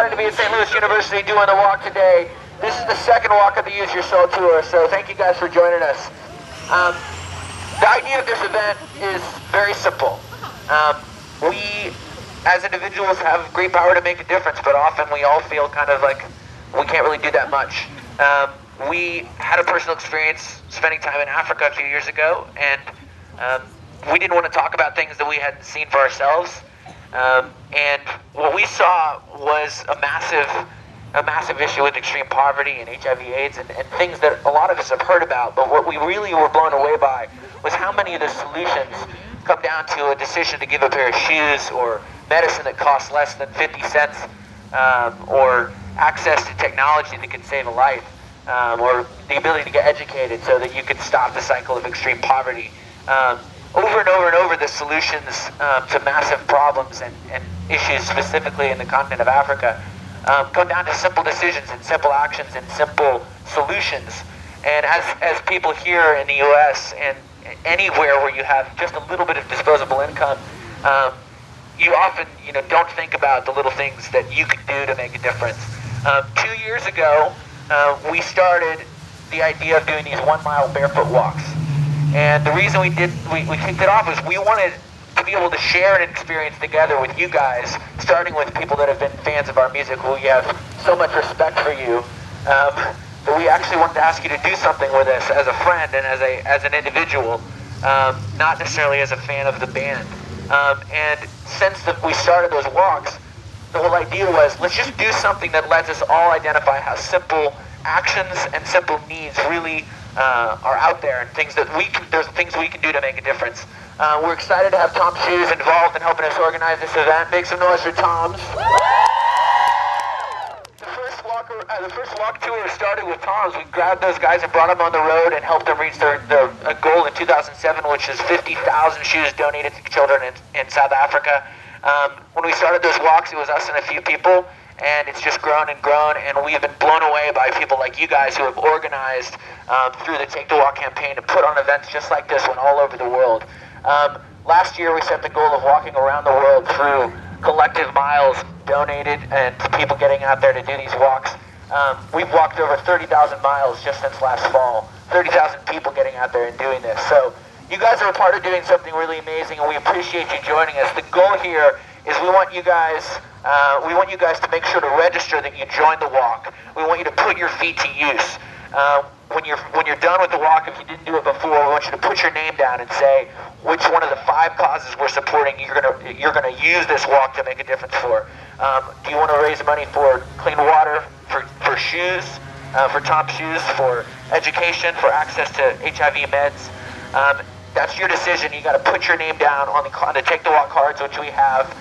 To be at St. Louis University doing the walk today. This is the second walk of the Use Your Soul tour, so thank you guys for joining us. The idea of this event is very simple. We, as individuals, have great power to make a difference, but often we all feel kind of like we can't really do that much. We had a personal experience spending time in Africa a few years ago, and we didn't want to talk about things that we hadn't seen for ourselves. And what we saw was a massive issue with extreme poverty and HIV/AIDS and things that a lot of us have heard about. But what we really were blown away by was how many of the solutions come down to a decision to give a pair of shoes, or medicine that costs less than 50 cents, or access to technology that can save a life, or the ability to get educated so that you can stop the cycle of extreme poverty. Over and over and over, the solutions to massive problems and issues, specifically in the continent of Africa, come down to simple decisions and simple actions and simple solutions. And as people here in the U.S. and anywhere where you have just a little bit of disposable income, you often don't think about the little things that you can do to make a difference. 2 years ago, we started the idea of doing these 1 mile barefoot walks. And the reason we kicked it off was we wanted to be able to share an experience together with you guys, starting with people that have been fans of our music, who we have so much respect for you. But we actually wanted to ask you to do something with us as a friend and as an individual, not necessarily as a fan of the band. And since we started those walks, the whole idea was, let's just do something that lets us all identify how simple actions and simple needs really are out there, and there's things we can do to make a difference. We're excited to have Tom's Shoes involved in helping us organize this event. Make some noise for Tom's. The first walk tour started with Tom's. We grabbed those guys and brought them on the road and helped them reach their goal in 2007, which is 50,000 shoes donated to children in South Africa. When we started those walks, it was us and a few people, and it's just grown and grown, and we have been blown away by people like you guys who have organized through the Take the Walk campaign to put on events just like this one all over the world. Last year we set the goal of walking around the world through collective miles donated and people getting out there to do these walks. We've walked over 30,000 miles just since last fall. 30,000 people getting out there and doing this. So you guys are a part of doing something really amazing, and we appreciate you joining us. The goal here is we want you guys to make sure to register that you join the walk. We want you to put your feet to use. When you're done with the walk, if you didn't do it before, we want you to put your name down and say which one of the 5 causes we're supporting you're gonna use this walk to make a difference for. Do you want to raise money for clean water, for shoes, for Tom's Shoes, for education, for access to HIV meds? That's your decision. You got to put your name down on the Take the Walk cards, which we have.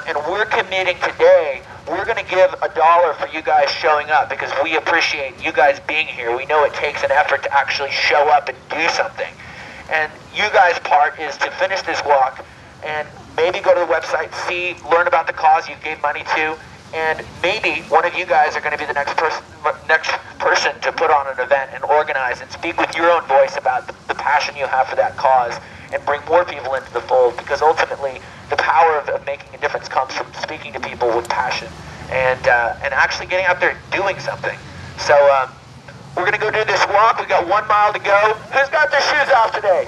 And we're committing today, we're going to give $1 for you guys showing up, because we appreciate you guys being here. We know it takes an effort to actually show up and do something. And you guys' part is to finish this walk and maybe go to the website, learn about the cause you gave money to, and maybe one of you guys are going to be the next person to put on an event and organize and speak with your own voice about the passion you have for that cause, and bring more people into the fold, because ultimately the power of making a difference comes from speaking to people with passion and actually getting out there and doing something. So we're going to go do this walk. We got 1 mile to go. Who's got their shoes off today?